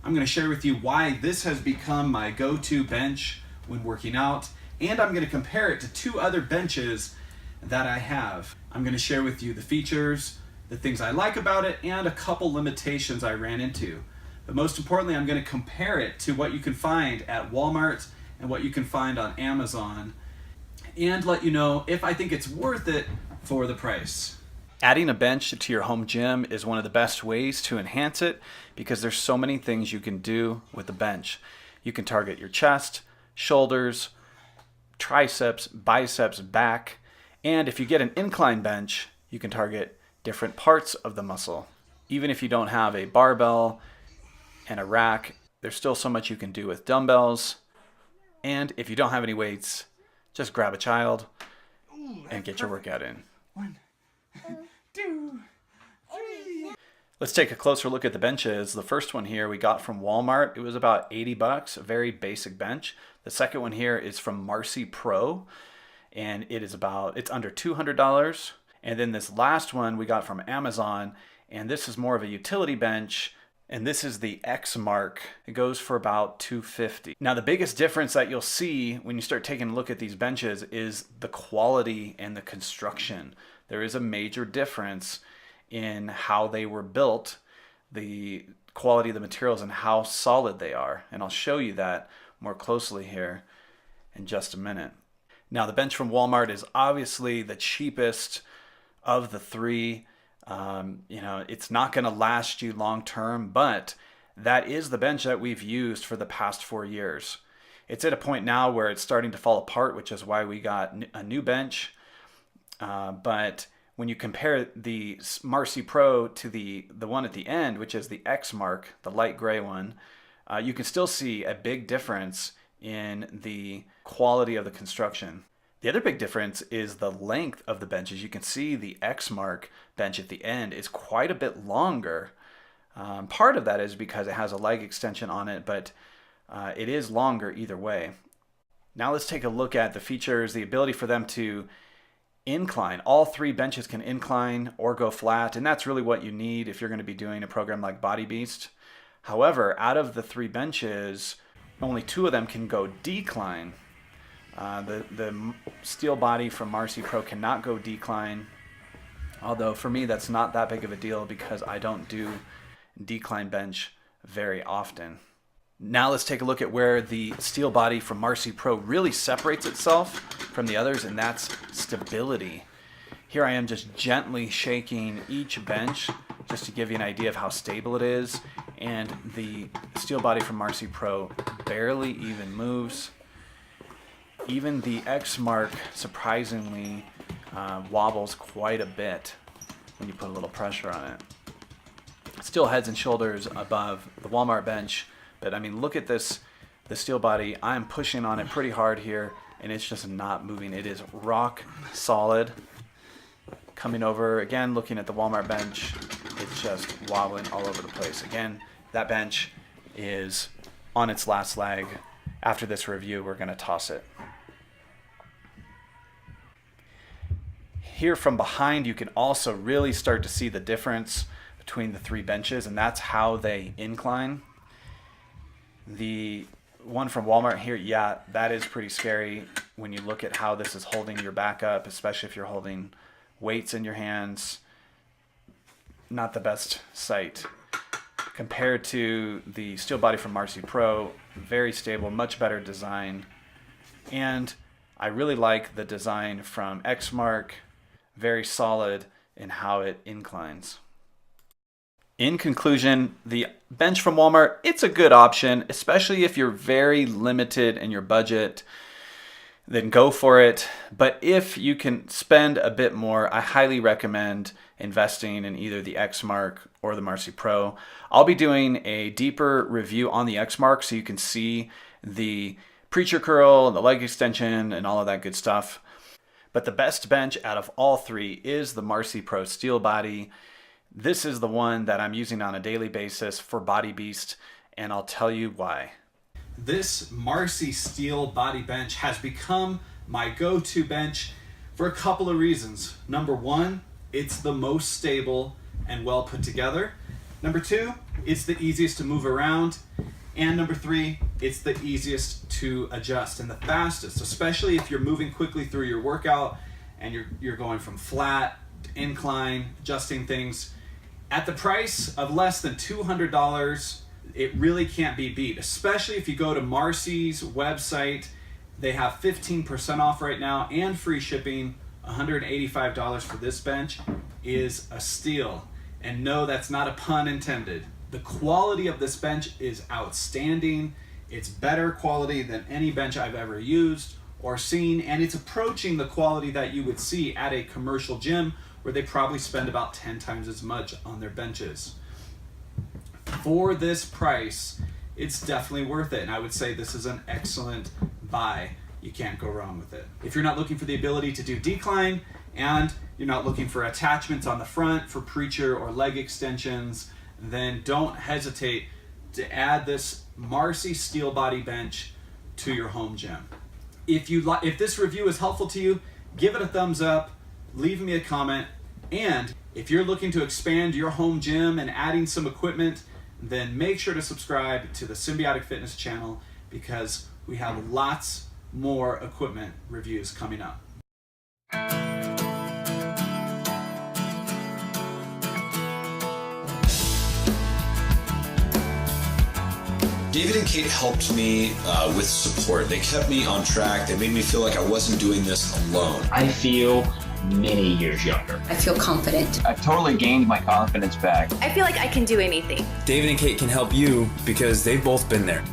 I'm going to share with you why this has become my go-to bench when working out, and I'm going to compare it to two other benches that I have. I'm going to share with you the features, the things I like about it, and a couple limitations I ran into. But most importantly, I'm going to compare it to what you can find at Walmart and what you can find on Amazon, and let you know if I think it's worth it for the price. Adding a bench to your home gym is one of the best ways to enhance it because there's so many things you can do with the bench. You can target your chest, shoulders, triceps, biceps, back, and if you get an incline bench, you can target different parts of the muscle. Even if you don't have a barbell and a rack, there's still so much you can do with dumbbells. And if you don't have any weights, just grab a child and get your workout in. 1, 2, 3. Let's take a closer look at the benches. The first one here we got from Walmart. It was about $80, a very basic bench. The second one here is from Marcy Pro, and it's under $200. And then this last one we got from Amazon, and this is more of a utility bench, and this is the X Mark. It goes for about $250. Now the biggest difference that you'll see when you start taking a look at these benches is the quality and the construction. There is a major difference in how they were built, the quality of the materials, and how solid they are. And I'll show you that more closely here in just a minute. Now the bench from Walmart is obviously the cheapest of the three. It's not going to last you long term, but that is the bench that we've used for the past 4 years. It's at a point now where it's starting to fall apart, which is why we got a new bench. But when you compare the Marcy Pro to the one at the end, which is the X Mark, the light gray one, you can still see a big difference in the quality of the construction. The other big difference is the length of the benches. You can see the X Mark bench at the end is quite a bit longer. Part of that is because it has a leg extension on it, but it is longer either way. Now let's take a look at the features, the ability for them to incline. All three benches can incline or go flat, and that's really what you need if you're going to be doing a program like Body Beast. However, out of the three benches, only 2 of them can go decline. The Steelbody from Marcy Pro cannot go decline, although for me that's not that big of a deal because I don't do decline bench very often. Now let's take a look at where the Steelbody from Marcy Pro really separates itself from the others, and that's stability. Here I am just gently shaking each bench just to give you an idea of how stable it is, and the Steelbody from Marcy Pro barely even moves. Even the X Mark surprisingly wobbles quite a bit when you put a little pressure on it. Still heads and shoulders above the Walmart bench, but I mean, look at this, the Steelbody. I'm pushing on it pretty hard here, and it's just not moving. It is rock solid. Coming over again, looking at the Walmart bench, it's just wobbling all over the place. Again, that bench is on its last leg. After this review, we're going to toss it. Here from behind, you can also really start to see the difference between the three benches, and that's how they incline. The one from Walmart here, yeah, that is pretty scary when you look at how this is holding your back up, especially if you're holding weights in your hands. Not the best sight. Compared to the Steelbody from Marcy Pro, very stable, much better design. And I really like the design from X Mark, very solid in how it inclines. In conclusion, the bench from Walmart, it's a good option, especially if you're very limited in your budget, then go for it. But if you can spend a bit more, I highly recommend investing in either the X Mark or the Marcy Pro. I'll be doing a deeper review on the X Mark so you can see the preacher curl, the leg extension, and all of that good stuff. But the best bench out of all three is the Marcy Pro Steelbody. This is the one that I'm using on a daily basis for Body Beast, and I'll tell you why. This Marcy Steelbody bench has become my go-to bench for a couple of reasons. Number one, it's the most stable and well put together. Number 2, it's the easiest to move around. And number 3, it's the easiest to adjust and the fastest, especially if you're moving quickly through your workout and you're going from flat to incline, adjusting things. At the price of less than $200, it really can't be beat, especially if you go to Marcy's website. They have 15% off right now and free shipping. $185 for this bench is a steal. And no, that's not a pun intended. The quality of this bench is outstanding. It's better quality than any bench I've ever used or seen, and it's approaching the quality that you would see at a commercial gym where they probably spend about 10 times as much on their benches. For this price, it's definitely worth it, and I would say this is an excellent buy. You can't go wrong with it. If you're not looking for the ability to do decline and you're not looking for attachments on the front for preacher or leg extensions, then don't hesitate to add this Marcy Steelbody bench to your home gym. If this review is helpful to you, give it a thumbs up, leave me a comment, and if you're looking to expand your home gym and adding some equipment, then make sure to subscribe to the Symbiotic Fitness channel because we have lots more equipment reviews coming up. David and Kate helped me with support. They kept me on track. They made me feel like I wasn't doing this alone. I feel many years younger. I feel confident. I've totally gained my confidence back. I feel like I can do anything. David and Kate can help you because they've both been there.